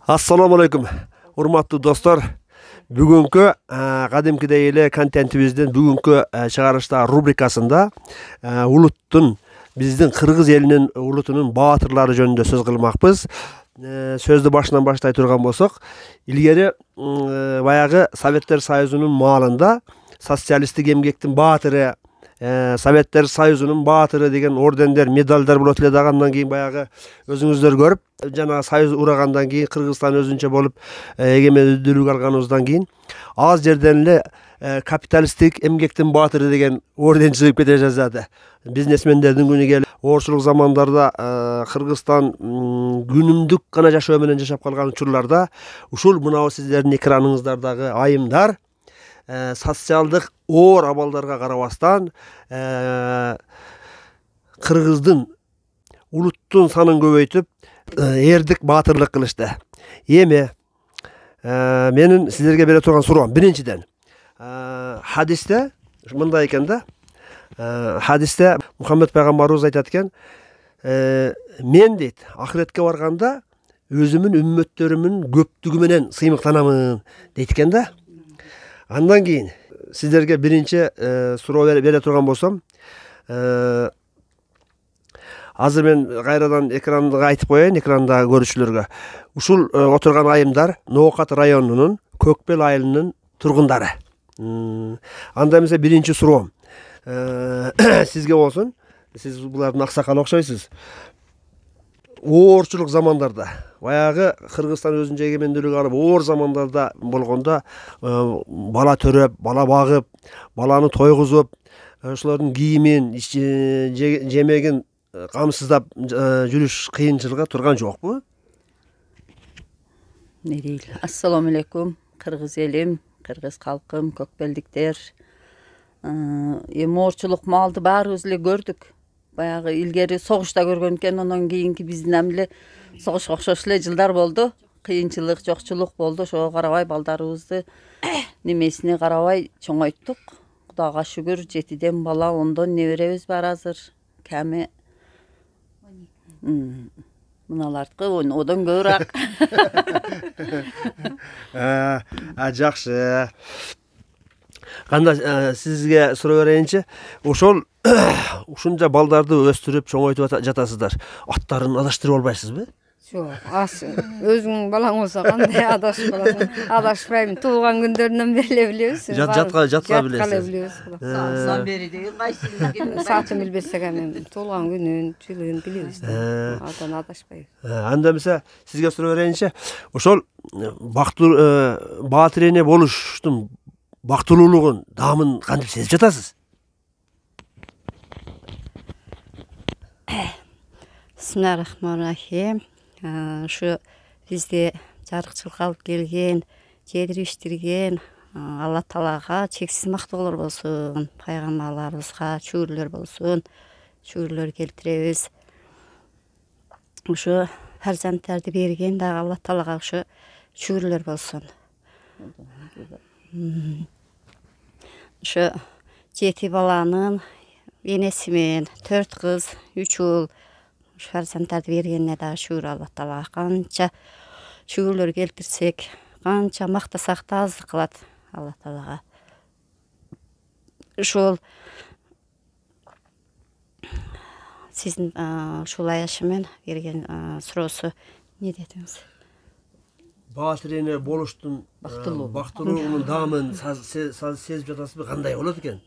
Assalamu алейкум. Урматтуу достор, бүгүнкү кадимкидей эле контентибиздин бүгүнкү чыгарышта рубрикасында улуттун, биздин кыргыз элинин улутунун баатырлары жөнүндө сөз кылмакпыз. Сөздү башынан баштай турган болсок, илгери баягы Советтер Союзунун маалында социалисттик эмгектин баатыры, Советтер Союзунун баатыры деген ордендер, медальдар болот эле дагы. Андан кийин баягы өзүңүздөр көрүп, жана Союз урагандан кийин Кыргызстан өзүнчө болуп эгемендүүлүк алганыбыздан кийин аз жерден эле капиталисттик эмгектин баатыры деген орден чыгып кете жаздады. Бизнесмендердин күнү келип, оорчулук замандарда Кыргызстан күнүмдүк гана жашоо менен жашап калган учурларда ушул мына сиздердин экраныңыздардагы айымдар социалдык оор абалдарга карабастан кыргыздын улуттун санын көбөйтүп эрдик баатырлык кылышты. Эми менин сиздерге бере турган суроом биринчиден, хадисте мындай экен да, хадисте Мухаммед пайгамбарыбыз айтат экен, мен дейт ахиретке барганда өзүмүн үммөттөрүмүн көптүгү менен сыймыктанамын дейт экен да. Андан кийин сиздерге биринчи суроо бере турган болсом, азыр мен кайрадан экранга айтып коеюн, экранда көрүүчүлөргө. Ушул отурган айымдар Ноокат районунун Көкбел айылынын тургундары. Анда эмесе биринчи суроом сизге болсун. Сиз булардын аксакалы окшойсуз. Оорчулук замандарда, баягы Кыргызстан өзүнчө эгемендүүлүк алып оор замандарда болгондо бала төрөп, бала багып, баланы тойгузуп, ошолордун кийимин, жемегин камсыздап жүрүш кыйынчылыгы турган жокпу? Не дейли? Ассаламу алейкум, кыргыз элим, кыргыз калкым, көкбелдиктер. Эми оорчулук маалды баарыбыз эле көрдүк. Баягы илгери согушта көргөн экен, андан кийинки биздин эмле согушка окшош эле жылдар болду. Кыйынчылык, жокчулук болду. Ошого карабай балдарыбызды немесине карабай чоңойттук. Кудайга шүгүр, 7ден бала, 10дон неберебиз бар азыр. Ками мыналардыкы одон көбүрөөк. Жакшы. Кандай сизге суроо берейинчи? Ошол ушунча балдарды өстүрүп чоңойтуп жатасыздар. Аттарын адаштырып албайсызбы? Жок, өзүңүн балаң болсо кандай адашып каласың? Адашпайм. Туулган күндөрүнөн бери эле билебиз. Жатка билесиз. Саатынан бери деген кайсыл? Саатын билбесек эми туулган күнүн, жылын билебиз. Адан адашпайбыз. Анда эмесе сизге суроо берейинчи? Ошол баатыр эне болуштун бактылуулугун, даамын кантип сезип жатасыз? Бисмиллахиррахманиррахим. Ушу бизди жарыкчылыкка алып келген, жетириштирген Алла Таалага чексиз мактоолор болсун. Пайгамбарларыбызга шүгүрлөр болсун. Шүгүрлөр келтиребиз. Ушу фарзандтарды берген дагы Алла Таалага ушу шүгүрлөр болсун. Ушу 7 баланын энеси менен 4 кыз, 3 уул фарзандтарды бергенине дагы шүгүр Алла Таалага. Канча шүгүрлөр келтирсек, канча мактасак да аздык кылат Алла Таалага. Ушул сиздин ушул аяшы менен берген суроосу не дедиңиз? Баатыр эне болуштун бактылуулугунун даамын сезип жатасызбы? Кандай болот экен?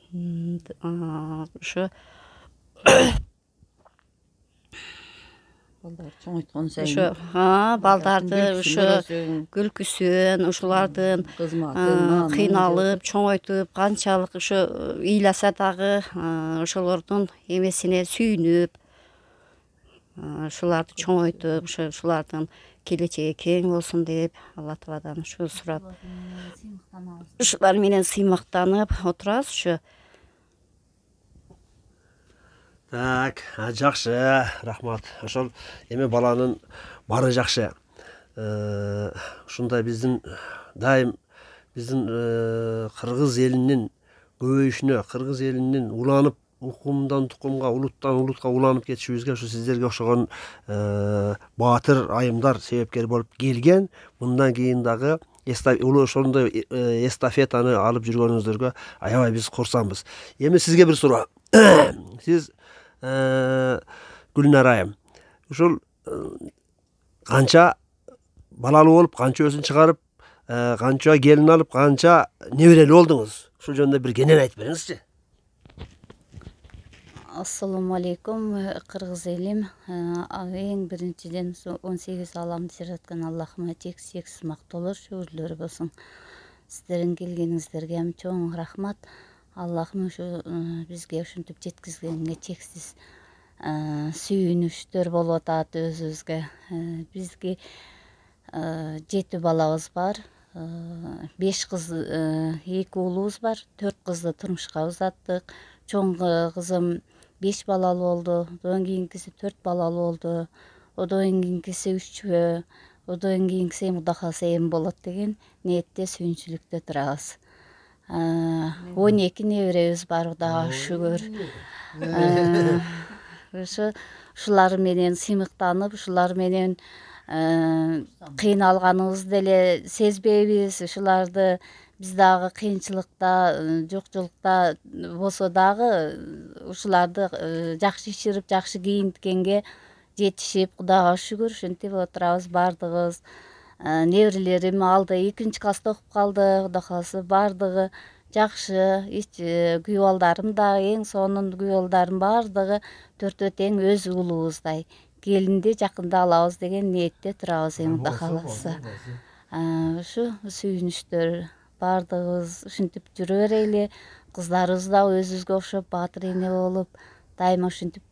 Ушу Балдар чоңойткон сайын. Балдарды ушу күлкүсүн, ушулардын кыйналып, чоңойтуп, канчалык ушу ыйласа дагы ошолордун эмесине сүйүнүп, ушуларды чоңойтуп, ушулардын келечеги кең болсун деп Алла Тааладан ушу сурап, ушулар менен сыймактанып отурабыз. Ушу Так, жакшы, рахмат. Ошол эми баланын бары жакшы. Ушундай биздин дайым биздин кыргыз элинин көбөйүшүнө, кыргыз элинин уланып укумдан тукумга, улуттан улутка уланып кетишибизге ушу сиздерге окшогон баатыр айымдар себепкер болуп келген. Мындан кийин дагы ошондой эстафетаны алып жүргөнүңүздөргө аябай биз курсанбыз. Эми сизге бир суроо. Сиз Гүлнар айым, ушул канча балалуу болуп, канча өзүн чыгарып, канча келин алып, канча неберелүү болдуңуз? Ушул жөнүндө бир кенен айтып бериңизчи. Ассаламу алейкум, кыргыз элим. Эң биринчиден 18 аламды жараткан Аллахыма чексиз мактоолор, шүгүрлөр болсун. Сиздердин келгениңиздерге чоң рахмат. Аллахым ушу бизге ушинтип жеткизгенине чексиз сүйүнүштөр болуп атат өзүбүзгө. Бизге 7 балабыз бар. 5 кыз, 2 уулубуз бар. 4 кызды турмушка узаттык. Чоң кызым 5 балалуу болду. Одан кийинкиси 4 балалуу болду. Одан кийинкиси 3, одан кийинкиси Кудай кааласа эми болот деген ниетте сүйүнчүлүктө турабыз. 12 неберебиз бар, Кудайга шүгүр. Ушулар менен сыймыктанып, ушулар менен кыйналганыбызды деле сезбейбиз. Ушуларды биз дагы кыйынчылыкта, жокчулукта болсо дагы ушуларды жакшы иширип, жакшы кийинткенге жетишип, Кудайга шүгүр ушинтип отурабыз бардыгыбыз. Неберелерим алды 2 класста окуп калды. Кудай кааласа бардыгы жакшы. Күйөө балдарым да, эң сонун күйөө балдарым бардыгы 4 тең өз уулубуздай. Келинди жакында алабыз деген ниетте турабыз эми Кудай кааласа. Ушу сүйүнүштөр бардыгыбыз ушинтип жүрө берели. Кыздарыбыз да өзүбүзгө окшоп баатыр эне болуп, дайыма ушинтип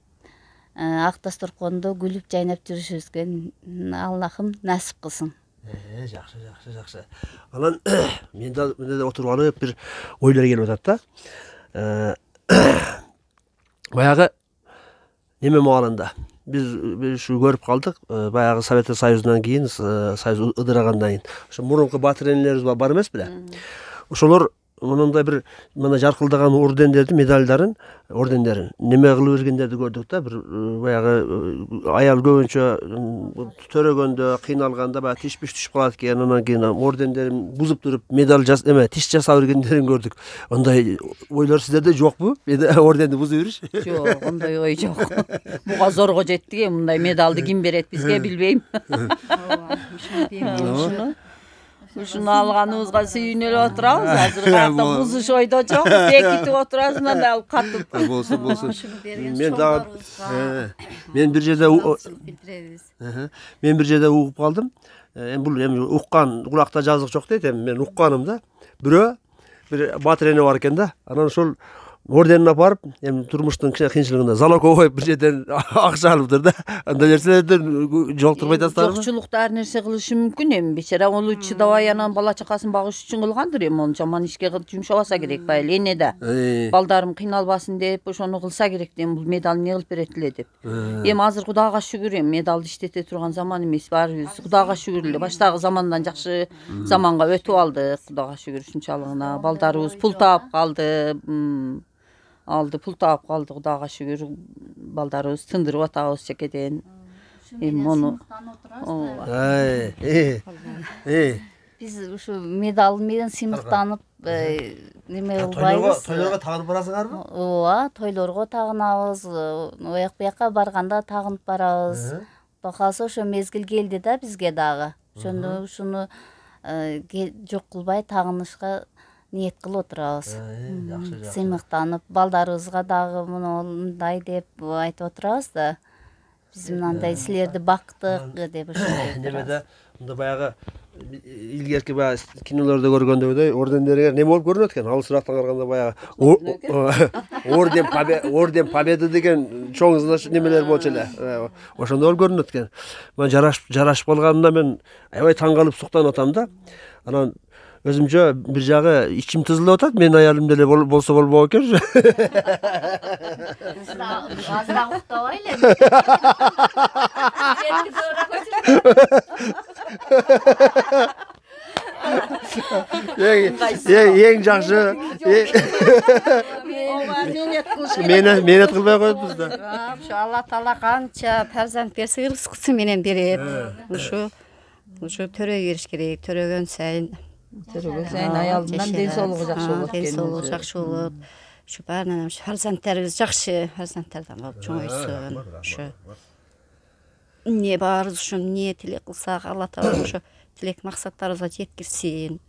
ак дасторкондо күлүп жайнап жүрүшүбүзгө Аллахым насип кылсын. Жакшы. Анан мен да отуруп алып бир ойлор келип атат да. Баягы неме маалында биз ушу көрүп калдык. Баягы Совет Союзунан кийин, Союз ыдырагандан кийин ошо мурунку баатыр энелерибиз бар эмес беле? Ошолор мындай бир мына жаркылдаган ордендерди, медальдарын, ордендерин неме кылып бергендерди көрдүк да. Бир баягы аял көбүнчө төрөгөндө, кыйналганда баягы тиш-пиш түшүп калат экен, анан кийин ордендерин бузуп туруп, медаль тиш жасап бергендерин көрдүк. Ондай ойлор сиздерде жокпу? Орденди бузуп жүрүш? Жок, ондай ой жок. Буга зорго жеттик, мындай медалды ким берет бизге билбейм. Ушуну алганыбызга сүйүнүп отурабыз. Азыр каякта бузуш ойдо жок. Бекитип отурабыз, мындай алып катып. Болсун. Мен бир жерде угуп калдым. Эми бул уккан кулакта жазык жок дейт. Эми мен укканым да. Бирөө бир баатыр эне бар экен да. Анан ошол орденин апарып, эми турмуштун кыйынчылыгында залогко коюп бир жерден акча алыптыр да. Андай нерселерден жолтурбай атасыздарбы? Жокчулукта ар нерсе кылышы мүмкүн. Эми бечара ол чыдабай анан бала чакасын багыш үчүн кылгандыр. Эми onu жаман ишке жумшабаса керек байыл эне да. Балдарым кыйналбасын деп ошону кылса керек. Эми бул медалды эмне кылып берет эле деп. Эми азыр Кудайга шүгүр, эми медалды иштете турган заман эмес баарыбыз. Кудайга шүгүр эле. Баштагы замандан жакшы заманга өтүп алдык. Кудайга шүгүр ушунчалыгына. Балдарыбыз пул таап калды. Пул таап калды, Кудайга шүгүр. Балдарыбыз тындырып атабыз чекеден. Эми мону биз ушу медаль менен сыймыктанып неме кылбайбыз. Тойлорго тагынып барасыңарбы? Ооба, тойлорго тагынабыз. Ояк буякка барганда тагынып барабыз. Кудай кааласа ошо мезгил келди да бизге дагы. Ошондо ушуну жок кылбай тагынышка ниет кылып отурабыз. Сыймыктанып, балдарыбызга дагы мындай деп айтып отурабыз да. Биз мындай силерди бактык деп ошондой. Немеде мында баягы илгерки баягы кинолордо көргөндөй ордендерге неме болуп көрүнөт экен. Ал сурактан караганда баягы орден победы деген чоң немелер болчу эле. Ошондой болуп көрүнөт экен. Мен жарашып калганымда мен аябай таң калып суктанып атам да. Анан өзүмчө бир жагы ичим тызылып атат. Мен аялым деле болсо болбок экен. Азыраак уктабайлы. Эң жакшы Менет кылбай коет да. Ушу Алла Таала канча перзент берсе рызкысы менен берет. Ушу төрөй бериш керек. Төрөгөн сайын аялынан ден соолугу жакшы болот. Ден соолугу жакшы болот. Ушу баарынан ушу фарзантдарыбыз жакшы, фарзантдардан болуп чоңойсун. Ушу эмне баарыбыз ушу эмне тилек кылсак Алла Таала ушу тилек максаттарыбызга жеткирсин.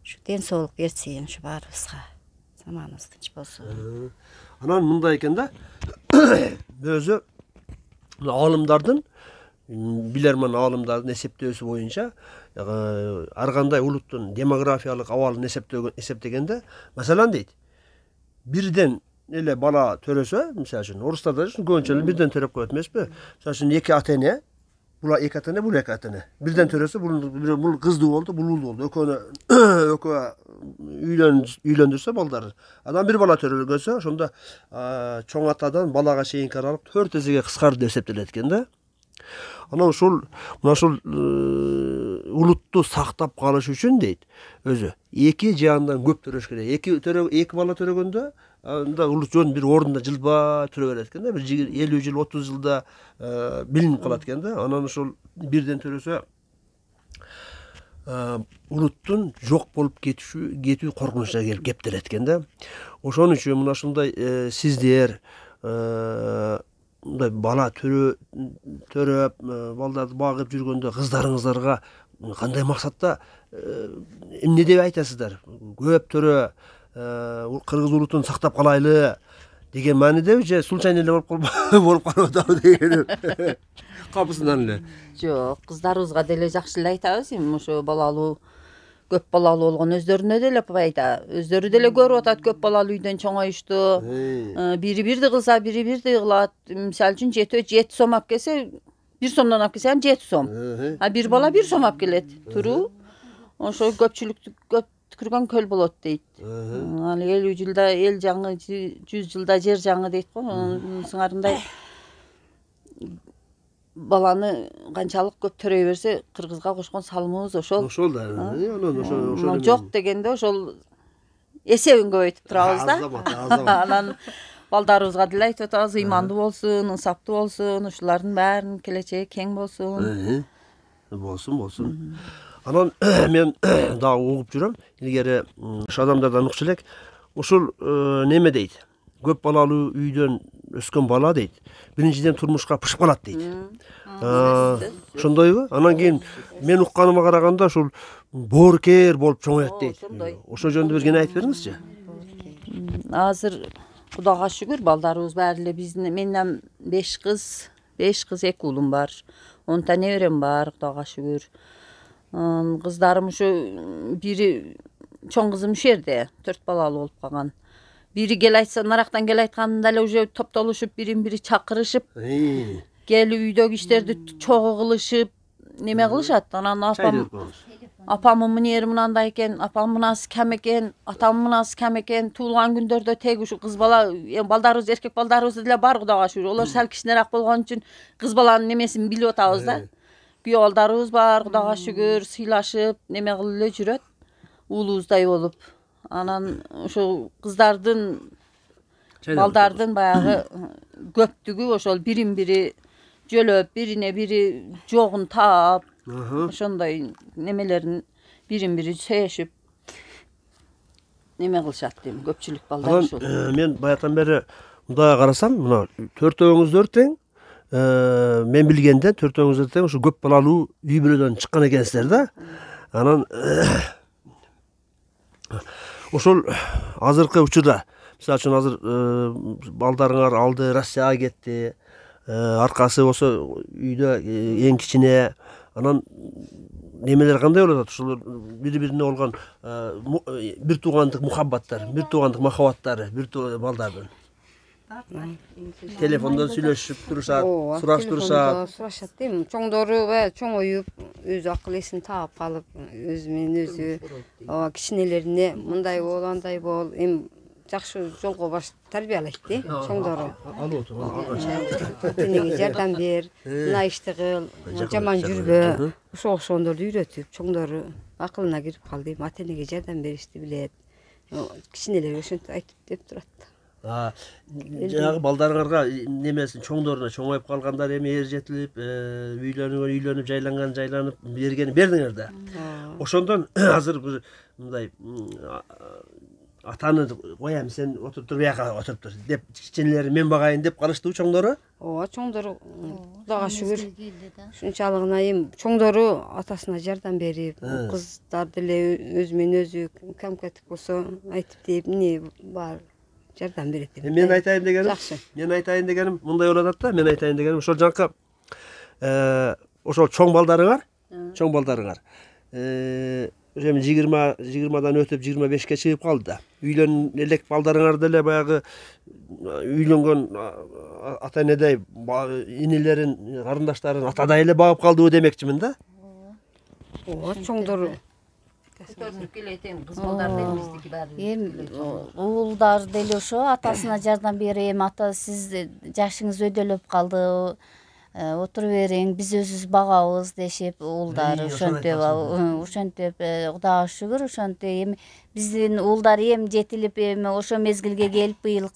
Ушу ден соолук берсин ушу баарыбызга. Заманыбыз тынч болсун. Анан мындай экен да. Өзү алымдардын билерман алымдардын эсептөөсү боюнча ар кандай улуттун демографиялык абалын эсептегенде, маселен дейт, бирден эле бала төрөсө, мисалы үчүн орустарда көбүнчө бирден төрөп коет эмеспи? Мисалы үчүн эки ата эне, бул эки ата эне, бул эки ата эне. Бирден төрөсө, бул кыздуу болду, бул уулду болду. Экөө үйлөндүрсө балдары. Анан бир бала төрөлгөсө, ошондо чоң атадан балага чейинки аралык 4 эсеге кыскарды деп эсептелет экен да. Анан мына ушул улутту сактап калыш үчүн дейт, өзү эки же андан көп төрөш керек. Эки бала төрөгөндө анда улут жөн бир ордунда жылбай төрө берет экен да, бир 50 жыл, 30 жылда билинип калат экен да. Анан ушул бирден төрөсө улуттун жок болуп кетүү коркунучуна келип кептелет экен да. Ошон үчүн мына ушундай сиздер мындай бала төрөп, балдарды багып жүргөндө кыздарыңыздарга кандай максатта эмне деп айтасыздар? Көп төрө, кыргыз улутун сактап калайлы деген маанидеби же случайно эле болуп калып атабы деген капысынан эле? Жок, кыздарыбызга деле жакшы эле айтабыз. Эми ошо балалуу, көп балалуу болгон өздөрүнө деле пайда. Өздөрү деле көрүп атат, көп балалуу үйдөн чоңоюшту. Бири бирди кылса, бири бирди кылат. Мисалы үчүн 7 сом алып келсе, 1 сомдон алып келсе 7 сом. А бир бала 1 сом алып келет. Туруу. Ошо көпчүлүктү көп түкүргөн көл болот дейт. Ал 50 жылда эл жаңы, 100 жылда жер жаңы дейт го. Сыңарындай баланы канчалык көп төрөй берсе, кыргызга кошкон салымыбыз ошол. Ошол да. Ошол жок дегенде ошол эсебин көбөйтүп турабыз да. Анан балдарыбызга деле айтып атабыз, ыймандуу болсун, ынсаптуу болсун, ушулардын баарынын келечеги кең болсун. Болсун. Анан мен дагы угуп жүрөм, илгери ушу адамдардан укчу элек, ушул неме дейт? Көп балалуу үйдөн өскөн бала дейт, биринчиден турмушка пышып калат дейт. Ошондойбу? Анан кийин мен укканыма караганда ушул боорукер болуп чоңоет дейт. Ошол жөнүндө бир кene айтып бериңизчи. Азыр Кудайга шүгүр балдарыбыз баары эле менден 5 кыз, 2 уулум бар. 10 та неберем бар, Кудайга шүгүр. Кыздарым ушу бири чоң кызым ушул жерде 4 балалуу болуп калган. Бири кел айтса, нарактан кел айтканда эле уже топтолушуп, бирин-бири чакырышып, келип үйдөгү иштерди чогуу кылышып, неме кылышат. Анан апамдын мынери мынандай экен, апам мынасы кем экен, атам мынасы кем экен, туулган күндөрдө тег ушу кыз бала, балдарыбыз, эркек балдарыбыз деле бар, Кудайга шүгүр. Олар сал кичинерээк болгон үчүн кыз баланын немесин билип атабыз да. Күйөө балдарыбыз бар, Кудайга шүгүр, сыйлашып, неме кылып эле жүрөт, уулубуздай болуп. Анан ошол кыздардын, балдардын баягы көптүгү ошол бирин-бири жөлөп, бирине-бири жогун таап, ошондой немелерин бирин-бири сүйүшүп неме кылышат дейм, көпчүлүк балдар ошол. Мен баяктан бери мындай карасам, мына төртөөңүздөр тең, мен билгенде төртөөңүздөр тең ушу көп балалуу үй бүлөдөн чыккан экенсиздер да. Анан ошол азыркы учурда, мисалы үчүн азыр балдарыңар алды, Россияга кетти, аркасы болсо үйдө эң кичине. Анан немелер кандай болуп атат? Ошолор бири-бирине болгон бир туугандык мухаббаттар, бир туугандык махаббаттары, бир балдардын. Телефондон сүйлөшүп турушат, сураштырышат. Сурашат дейм. Чоңдору чоңоюп, өзү акыл эсин таап калып, өзү менен өзү кичинелерине мындай бол, андай бол, эми жакшы жолго баш тарбиялайт да, чоңдору. Атеңе жардам бер, мына ишти кыл, жаман жүрбө. Ошондорду үйрөтүп, чоңдору акылына кирип кал дейм, атеңеге жардам беришти билет. Кичинелерге ошентип айтып деп турат. Жанагы балдарыңарга немесин чоңдоруна чоңоюп калгандар эми эр жетилип, үйлөнүп, жайланып бердиңер да. Ошондон азыр бир мындай атаны коям, сен отуруп тур, бияка отуруп тур деп кичинелери мен багайын деп калыштыбы чоңдору? Ооба, чоңдору Кудайга шүгүр. Ушунчалыгына эми чоңдору атасына жардам берип, кыздар деле өзү менен өзү камкеттик болсо айтып деп эмне бар жардам берет деп. Мен айтайын дегеним, Жакшы. мен айтайын дегеним мындай болуп атат да, мен айтайын дегеним ошол жанка ошол чоң балдарыңар ошо эми 20дан өтүп 25ке чыгып калды да. Үйлөн элек балдарыңар деле баягы үйлөнгөн ата энедей инилерин, карындаштарын атадай эле багып калдыбы демекчимин да. Ооба, чоңдору Көтөрүнүп келет эми кыз балдар деле биздики баары. Эми уулдар деле ошо атасына жардам берем, ата сиз жашыңыз өйдөлөп калды, отура бериң, биз өзүбүз багабыз дешип уулдар ошентип Кудайга шүгүр ошентип эми биздин уулдар эми жетилип эми ошо мезгилге келип быйыл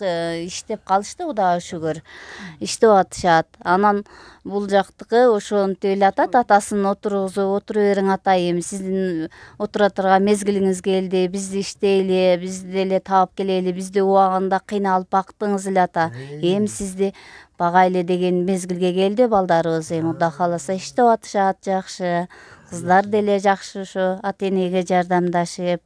иштеп калышты, Кудайга шүгүр. Иштеп атышат. Анан бул жактыкы ошентип эле атат, атасын отура бериң ата, эми сиздин отура турган мезгилиңиз келди, биз иштейли, биз деле таап келели, бизди убагында кыйналып бактыңыз эле ата. Эми сизди багайлы деген мезгилге келди балдарыбыз, эми Кудай кааласа иштеп атышат жакшы. Кыздар деле жакшы ошо ата энеге жардамдашып,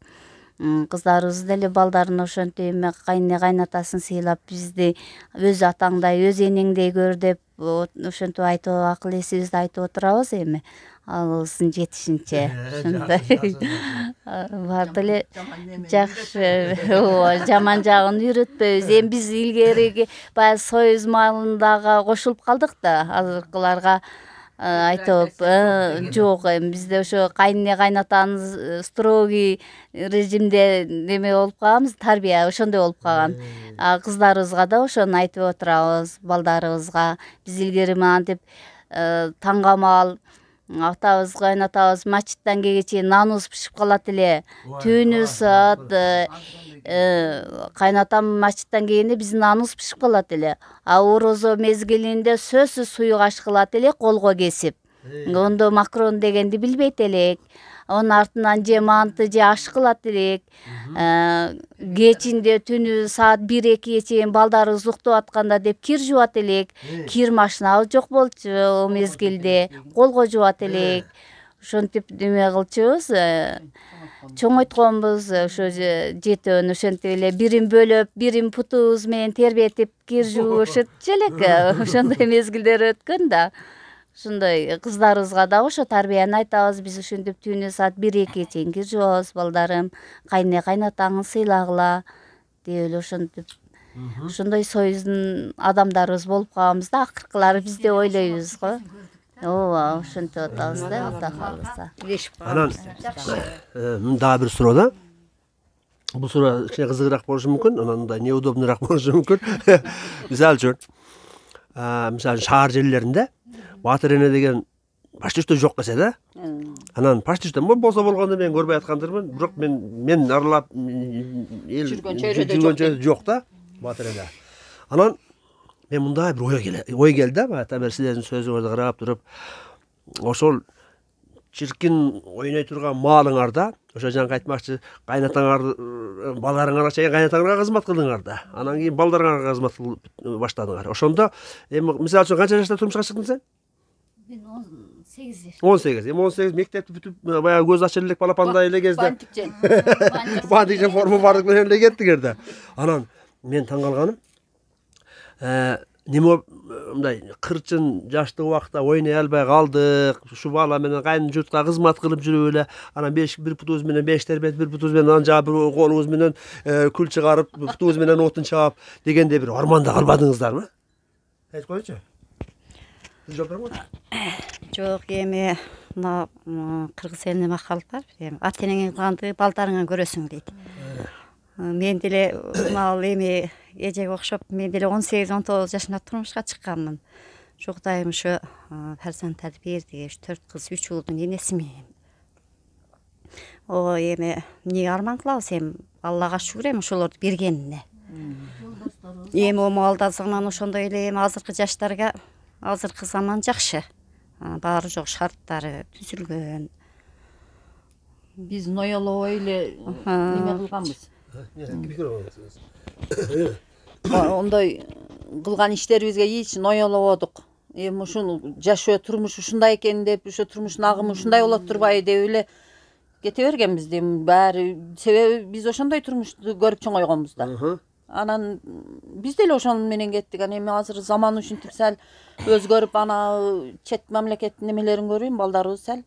кыздарыбыз деле балдарын ошентип эми кайны кайнатасын сыйлап, бизди өз атаңдай, өз энеңдей көр деп ошентип айтып акыл эсибизди айтып отурабыз эми алыбыздын жетишинче. Ошондой бар деле жакшы, жаман жагын үйрөтпөйбүз. Эми биз илгерээги баягы союз маалындагы кошулуп калдык да, азыркыларга айтып жок, эми бизде ошо кайны кайнатанын строгий режимде неме болуп калганбыз, тарбия ошондой болуп калган. Кыздарыбызга да ошону айтып отурабыз, балдарыбызга. Биз илгери мынантип таңгамал атабыз, кайнатабыз мачиттан келгече наныбыз бышып калат эле. Түнү саат кайнатам мачиттан келгенде биздин наныбыз бышып калат эле. Орозо мезгилинде сөзсүз суюк аш кылат элек колго кесип. Ондо макарон дегенди билбейт элек. Онун артынан же манты же аш кылат элек. Кечинде түнү саат 1-2 чейин балдарыбыз уктап атканда деп кир жуат элек. Кир машинабыз жок болчу о мезгилде. Колго жуат элек. Ошентип неме кылчубуз. Чоңойтконбуз ошо жетөөнү ошентип эле бирин бөлөп, бирин путубуз менен тербетип кир жуушучу элек. Ошондой мезгилдер өткөн да. Ошондой кыздарыбызга дагы ошо тарбияны айтабыз. Биз ушинтип түнү саат 1-2 чейин кир жуабыз, балдарым. Кайны кайнатаңы сыйлагыла деп эле ошентип. Ошондой союздун адамдарыбыз болуп калганбыз да, акыркылары биз деп ойлойбуз го. Ооба, ошентип атабыз да, Кудай кааласа. Анан дагы бир суроо да. Бул суроо кичине кызыгыраак болушу мүмкүн, анан мындай неудобныйраак болушу мүмкүн. Мисалы үчүн шаар жерлеринде батыр эне деген почти что жок эсе да. Анан почти что болсо болгондо мен көрбөй аткандырмын, бирок мен аралап жүргөн жок да батыр эне. Анан мен мындай бир ой келди да, бата бир силердин сөзүңөрдү карап туруп, ошол чиркин ойной турган маалыңарда, ошо жанка айтмакчы, кайнатаңар, балдарыңарга чейин кайнатаңарга кызмат кылдыңар да. Анан кийин балдарыңарга кызмат кылып баштадыңар. Ошондо эми мисалы үчүн канча жашта турмушка чыктың сен? Мен 18 жаш. 18. Эми 18 мектепти бүтүп, баягы көз ачыр элек балапандай эле кезде. Бантикчен форма бардык менен эле кеттиңер да. Анан мен таң калганым, неме мындай 40 жаштык убакта ойной албай калдык. Ушу бала менен кайын журтка кызмат кылып жүрүп эле, анан бир путубуз менен 5 тербет, бир путубуз менен анан жагы бир колубуз менен күл чыгарып, путубуз менен отун чаап дегенде бир арманда калбадыңыздарбы? Айтып коюңчу. Жок, эми мына кыргыз элине макал бар. Эми ата энеңи кылганды балдарыңан көрөсүң дейт. Мен деле эми эжеге окшоп, мен деле 18-19 жашында турмушка чыкканмын. Жогдайым ушу фарзанттарды берди, 4 кыз 3 уулдун энесимин. Эми эмне арман кылабыз, эми Аллага шүгүр эми ошолорду бергенине. эми оомалдазынан ошондой эле эми азыркы жаштарга азыркы заман жакшы. Баары жок шарттары түзүлгөн. Биз ноёлобой эле неме кылганбыз. Ондай кылган иштерибизге эч ноёлободук. Эми ушуну жашоо турмуш ушундай экен деп, ошо турмуштун агымы ушундай болот турбайбы деп эле кете бергенбиз дейм. Баары себеби биз ошондой турмушту көрүп чоңойгонбуз да. Анан биз деле ошонун менен кеттик. Эми азыр заман ушинтип сәл өзгөрүп, ана чет мамлекеттин немелерин көрөйм, балдарыбыз сәл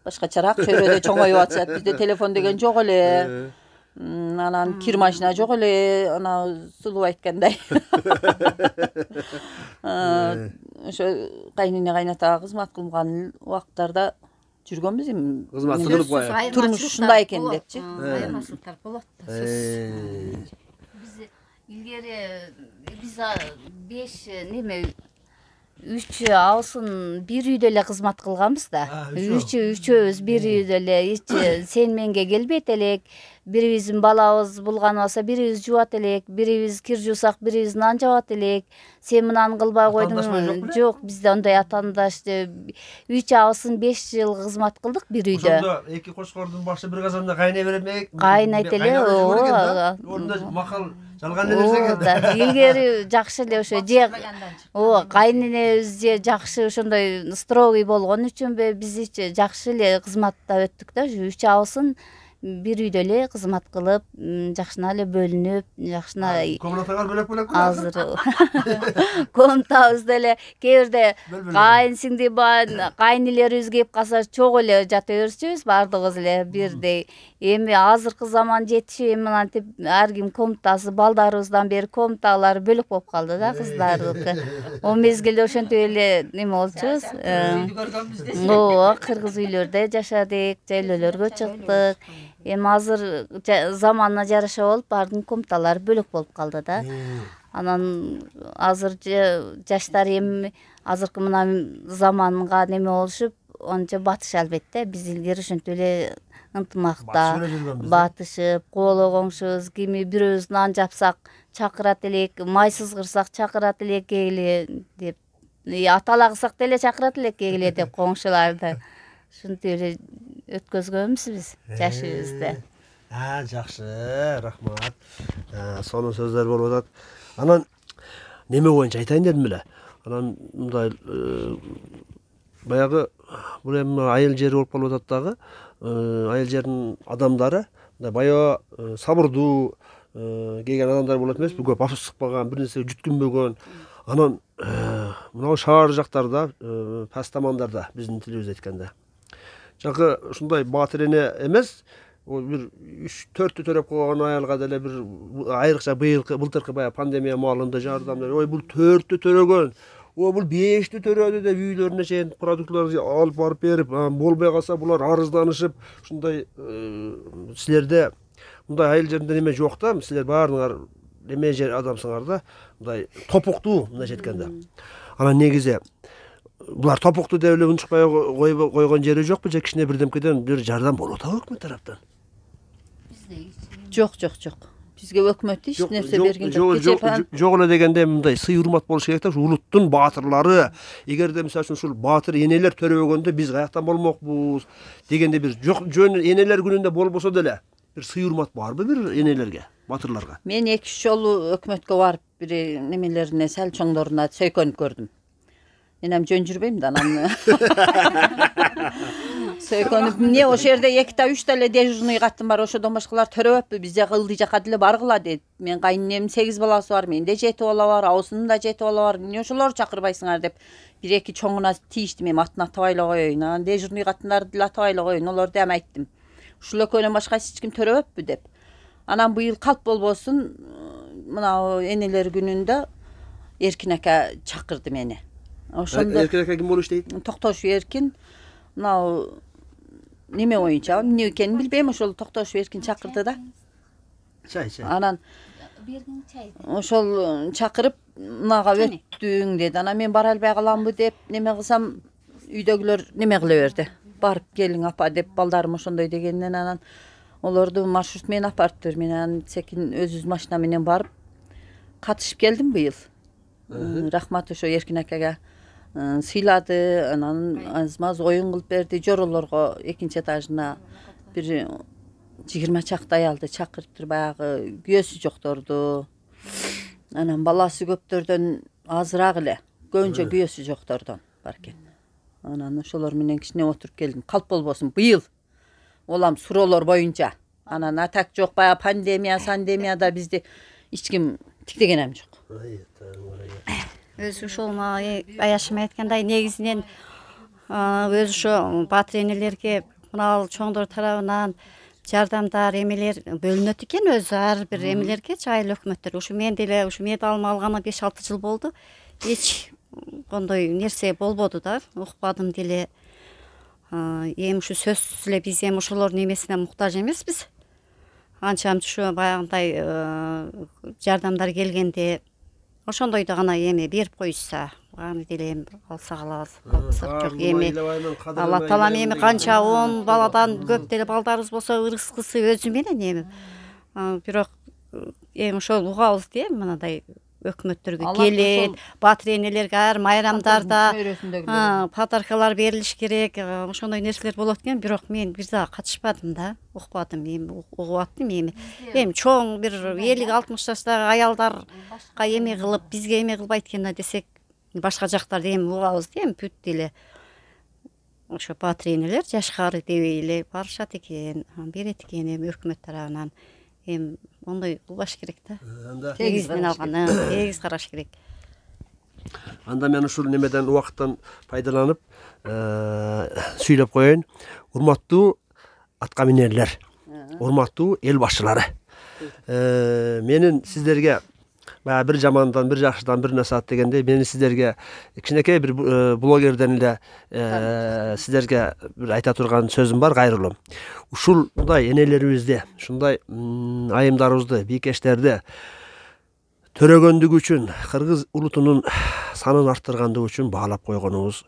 башкачараак чөйрөдө чоңоюп атышат. Бизде телефон деген жок эле. Анан кир машина жок эле, ана сулуу айткандай. Ошо кайнене кайнатага кызмат кылган убактарда жүргөнбүз эми. Кызмат кылып турмуш ушундай экен депчи. Айырмачылыктар болот да. Биз илгери биз 5 неме 3 аусын бир үйдө эле кызмат кылганбыз да. Үчөөбүз бир үйдө эле, сен менге келбейт элек. Бирибиздин балабыз булган болсо бирибиз жубат элек, бирибиз кир жуусак бирибиз нан жабат элек. Сен мынаны кылбай койдуң. Жок, бизде андай атаандашты 3 аусын 5 жыл кызмат кылдык бир үйдө. Ошондо эки кошкордун башы бир казанда кайнай беремек. Кайнайт эле. Орунда макал жалган эле да. Илгери жакшы эле ошо же кайненебиз же жакшы ошондой строгий болгон үчүнбү биз жакшы эле кызматта өттүк да. 3 аусын бир үйдө эле кызмат кылып, жакшына эле бөлүнүп, жакшына комнаталар бөлөк азыр комнатабыз деле кээ бирде кайын сиңди кайнелерибиз келип калса чогуу эле жата берчүбүз баардыгыбыз эле бирдей. Эми азыркы заман жетишип, эми мынтип ар ким комнатасы балдарыбыздан бери комнаталары бөлөк болуп калды да кыздардыкы. О мезгилде ошентип эле неме болчубуз. Кыргыз үйлөрдө жашадык, жайлоолорго чыктык. Эми азыр заманына жараша болуп баардын комнаталары бөлөк болуп калды да. Анан азыр жаштар эми азыркы мына заманга неме болушуп, ончо батыш албетте. Биз илгери ошентип эле ынтымакта батышып, коологоншубуз, кими бирөөбүз нан жапсак чакырат элек, майсыз кырсак чакырат элек келе деп, атала кылсак деле чакырат элек келе деп коңшуларды. Ушинтип эле өткөзгөнбүз биз жашыбызды. Жакшы, рахмат. Сонун сөздөр болуп атат. Анан неме боюнча айтайын дедим эле. Анан мындай баягы бул эми айыл жери болуп калып атат дагы. Айыл жердин адамдары баягы сабырдуу келген адамдар болот эмеспи? Көп абсыкпаган, бир нерсеге жүткүнбөгөн. Анан мына шаар жактарда, пас тамандарда биздин тилибизде айтканда жакы ушундай баатыр эне эмес, бир 3-4 төрөп койгон аялга деле бир айрыкча былтыркы баягы пандемия маалында жардамдар, ой бул 4 төрөгөн, бул 5 төрөдү деп үйлөрүнө чейин продуктларды алып барып берип, болбой калса булар арызданышып, ушундай силерде мындай айыл жеринде неме жок да, силер баарыңар неме жер адамсыңар да, мындай топуктуу мындайча айтканда. Анан негизи булар топуктуу деп эле унчукпай койгон жери жокпу же кичине бирдемкеден бир жардам болуп атабы өкмөт тараптан? Жок. Бизге өкмөт эч нерсе берген жок. Жок эле дегенде мындай сый урмат болуш керек да, улуттун баатырлары. Эгерде мисалы үчүн ушул баатыр энелер төрөбөгөндө биз каяктан болмокпуз дегенде бир жок жөн энелер күнүндө болбосо деле бир сый урмат барбы бир энелерге, баатырларга? Мен 2-3 жолу өкмөткө барып бир немелерине сәл чоңдоруна сөйкөнүп көрдүм. Менем жөн жүрбөйм да анан. Сөйкөнүп, эмне ошол жерде 2-3 эле дежурный каттым бар, ошодон башкалар төрөбөппү, бизде кылды жака деле баргыла дейт. Мен кайненемдин 8 баласы бар, менде 7 бала бар, абысынын да 7 бала бар. Эмне ошолорду чакырбайсыңар деп 1-2 чоңуна тийиштим, эми атын атабай эле коеюн. Анан дежурный каттындарды деле атабай эле коеюн, олорду эми айттым. Ушул экөөнөн башка эч ким төрөбөппү деп. Анан быйыл калп болбосун, мына энелер күнүндө Эркин ака чакырды мени. Ошондо Эркин ака ким болуп иштейт? Токтошов Эркин. Мына неме боюнча, эмне экенин билбейм, ошол Токтошов Эркин чакырды да. Чай. Анан ошол чакырып, мынага өттүң деди. Анан мен бара албай каламбы деп неме кылсам, үйдөгүлөр неме кыла берди. Барып келиң апа деп балдарым ошондой дегенден анан олорду маршрут менен апарып бер. Мен анан секин өзүбүз машина менен барып катышып келдим быйыл. Рахмат ошо Эркин акага сыйлады, анан аз-маз оюн кылып берди. Жоролорго экинчи этажына бир 20 чакты аялды чакыртып, баягы күйөөсү жокторду, анан баласы көптөрдөн азыраак эле, көбүнчө күйөөсү жоктордон бар экен. Анан ошолор менен кичине отуруп келдим. Калп болбосун быйыл улам суроолор боюнча. Анан атак жок, баягы пандемияда бизди эч ким тиктеген эм жок. Өзү ушул аяшым айткандай негизинен өзү ошо баатыр энелерге мына чоңдор тарабынан жардамдар эмелер бөлүнөт экен, өзү ар бир эмелергечи, айыл өкмөттөр. Ушу мен деле ушу медалымы алганы 5-6 жыл болду. Эч кондой нерсе болбоду да, укпадым деле. Эми ушу сөзсүз эле биз эми ошолордун эмесине муктаж эмеспиз. Анча ушу баягындай жардамдар келгенде ошондой да гана эми берип коюшса, аны деле эми алсак алабыз, алсак жок. Эми Алла таалам эми канча 10 баладан көп деле балдарыбыз болсо ырыскысы өзү менен эми. Бирок эми ошол угабыз де, мындай өкмөттөргө келет, баатыр энелерге ар майрамдарда подаркалар берилиш керек, ошондой нерселер болот экен. Бирок мен бир дагы катышпадым да, укпадым, эми угуп аттым эми. Эми чоң бир 50-60 жаштагы аялдарга эме кылып, бизге эме кылбайт экен десек, башка жактарда эми угабыз да, эми бүт деле ошо баатыр энелер жашкары дебей эле барышат экен, берет экен эми өкмөт тарабынан. Эми ондой кылбаш керек да. Тегизинен алганы, тегиз караш керек. Анда мен ушул немеден убакыттан пайдаланып сүйлөп коеюн. Урматтуу атка минерлер, урматтуу эл башчылары. Менин сиздерге баягы бир жамандан, бир жакшыдан бир насаат дегенде, менин сиздерге кичинекей бир блогерден эле сиздерге бир айта турган сөзүм бар, кайрылуу. Ушундай энелерибизди, ушундай айымдарыбызды, бийкештерди төрөгөндүгү үчүн, кыргыз улутунун санын арттыргандыгы үчүн баалап койгонубуз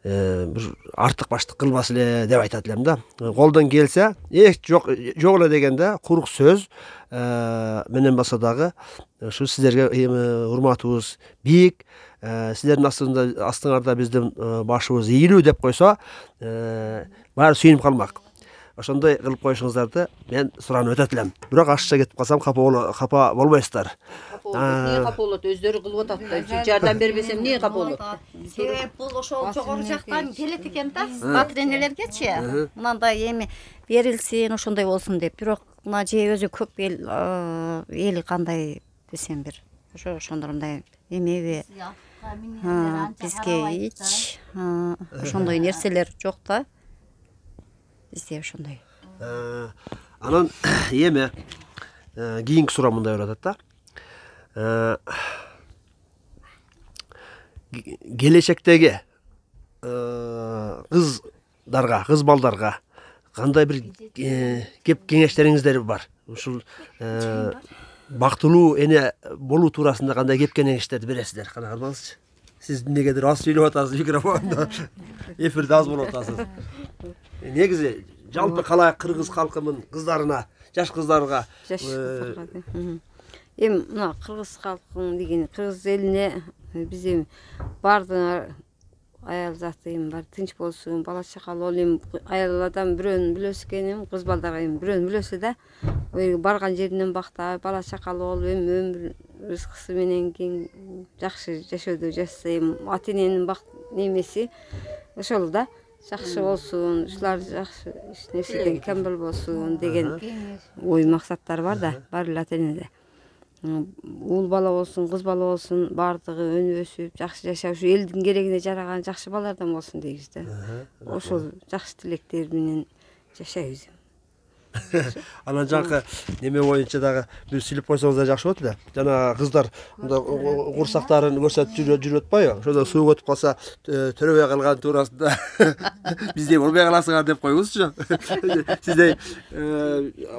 бир артык баштык кылбас эле деп айтат элем да. Колдон келсе, жок эле дегенде курук сөз менен баса дагы ушу сиздерге урматыбыз бийик, сиздердин астыңарда биздин башыбыз ийилүү деп койсо, баары сүйүнүп калмак. Ошондой кылып коюшуңуздарды мен суранып өтөт элем. Бирок ашыкча кетип калсам капа болбойсуздар. Эмне капа болот? Өздөрү кылып атат. Жардам бербесем эмне капа болот? Себеп бул ошол жогору жактан келет экен да, баатыр энелергечи. Мындай эми берилсин, ошондой болсун деп. Бирок мына же өзү көп эли кандай десем бир. Ошондой эмеби бизге эч ошондой нерселер жок да. Бизде ошондой. Анан эми кийинки суроо мындай болуп атат да. Келечектеги кыздарга, кыз балдарга кандай бир кеп кеңештериңиздер бар? Ушул бактылуу эне болуу туурасында кандай кеп кеңештерди бересиздер? Кана кармаңызчы. Сиз эмнегедир аз сүйлөп атасыз микрофондо. Эфирде аз болуп атасыз. Негизи жалпы калай кыргыз калкынын кыздарына, жаш кыздарга эми мына кыргыз калкын деген кыргыз элине биз эми баардыгы аял заты эми бар тынч болсун, бала чакалуу бол эми аял адам бирөөнүн мүлөсү экен, эми кыз балдарга эми бирөөнүн мүлөсү да. Барган жеринен бактап, бала чакалуу болуп, эми өмүр рызкысы менен кийин жакшы жашоодо жашаса, эми ата эненин немеси ошол да. Жакшы болсун, ушулар жакшы эч нерседен кем болбосун деген ой максаттар бар да, бар эле ата энеде. Уул бала болсун, кыз бала болсун, баардыгы өнүп өсүп, жакшы жашап, ушу элдин керегине жараган жакшы балардан болсун дейбиз да. Ошол жакшы тилектер менен жашайбыз. Анан жакы неме боюнча дагы бир сүйлөп койсоңуз да жакшы болот эле. Жана кыздар мындай курсактарын көрсөтүп жүрүп атпайбы? Ошондо суу өтүп калса төрөбөй калган туурасында биздей болбой каласыңар деп коюңузчу. Сиздей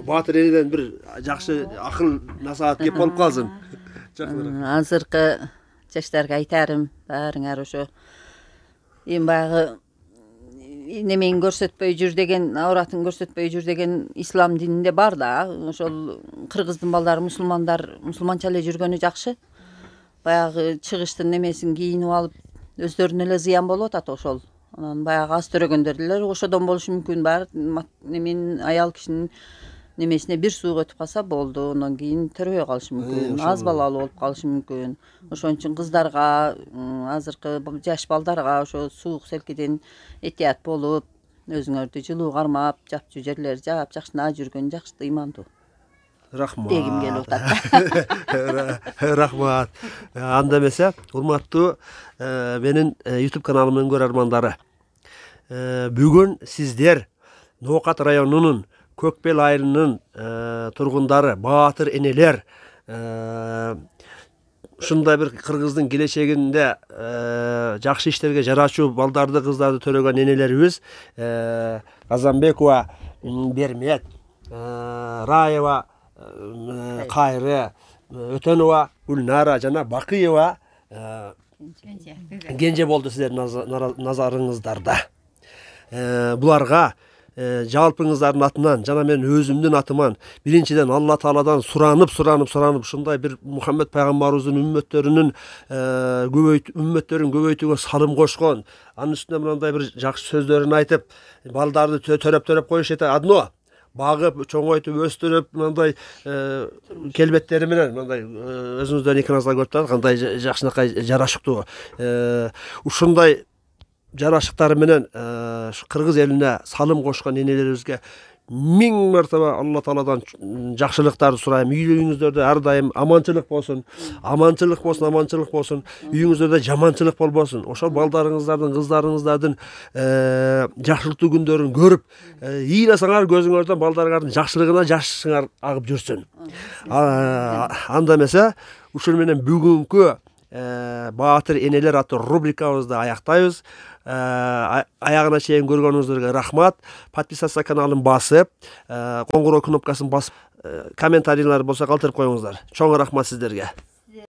баатыр энеден бир жакшы акыл насаат кеп болуп калсын. Азыркы жаштарга айтарым, баарыңар ошо эми баягы немени көрсөтпөй жүр деген, ооратын көрсөтпөй жүр деген ислам дининде бар да. Ошол кыргыздын балдары мусулманча эле жүргөнү жакшы. Баягы чыгыштын немесин кийинип алып өздөрүнө эле зыян болуп атат ошол. Анан баягы аз төрөгөндөр делер ошодон болушу мүмкүн. Бар немен аял кишинин немесине бир суук өтүп калса болду, андан кийин төрөбөй калышы мүмкүн, аз балалуу болуп калышы мүмкүн. Ошон үчүн кыздарга, азыркы жаш балдарга ошо суук селкиден этият болуп, өзүңөрдү жылуу кармап, жапчу жерлер жаап, жакшына жүргөн жакшы, ыймандуу. Рахмат. Дегим келип атат. Рахмат. Анда эмесе, урматтуу менин YouTube каналымдын көрөрмандары. Бүгүн сиздер Ноокат районунун Көкбел айылынын тургундары, баатыр энелер, ушундай бир кыргыздын келечегинде жакшы иштерге жарачуу балдарды, кыздарды төрөгөн энелерибиз Казанбекова Бермет, Раева Кайры, Өтөнова Гүлнара жана Бакыева Кенже болду сиздердин назарыңыздарда. Буларга жалпыңыздардын атынан жана мен өзүмдүн атыман биринчиден Алла Тааладан суранып ушундай бир Мухаммед пайгамбарыбыздын үммөттөрүн көбөйтүүгө салым кошкон, анын үстүнө мындай бир жакшы сөздөрүн айтып, балдарды төрөп коюш одно, багып, чоңойтуп, өстүрүп, мындай келбеттери менен мындай өзүңүздөрдүн экраныңызда көрүп турат, кандай жакшынакай жарашыктуу. Ушундай жарашыктары менен кыргыз элине салым кошкон энелерибизге миң мартаба Алла Тааладан жакшылыктарды сурайм. Үйүңүздөрдө ар дайым аманчылык болсун. Үйүңүздөрдө жаманчылык болбосун. Ошол балдарыңыздардын, кыздарыңыздардын жакшылыктуу күндөрүн көрүп, ыйласаңар көзүңөрдөн балдарыңардын жакшылыгына жашыңар агып жүрсүн. Анда эмесе, ушул менен бүгүнкү Баатыр энелер аттуу рубрикабызды аяктайбыз. Аягына чейин көргөнүңүздөргө рахмат. Подписаться каналын басып, коңгуроо кнопкасын басып, комментарийлер болсо калтырып коюңуздар. Чоң рахмат сиздерге.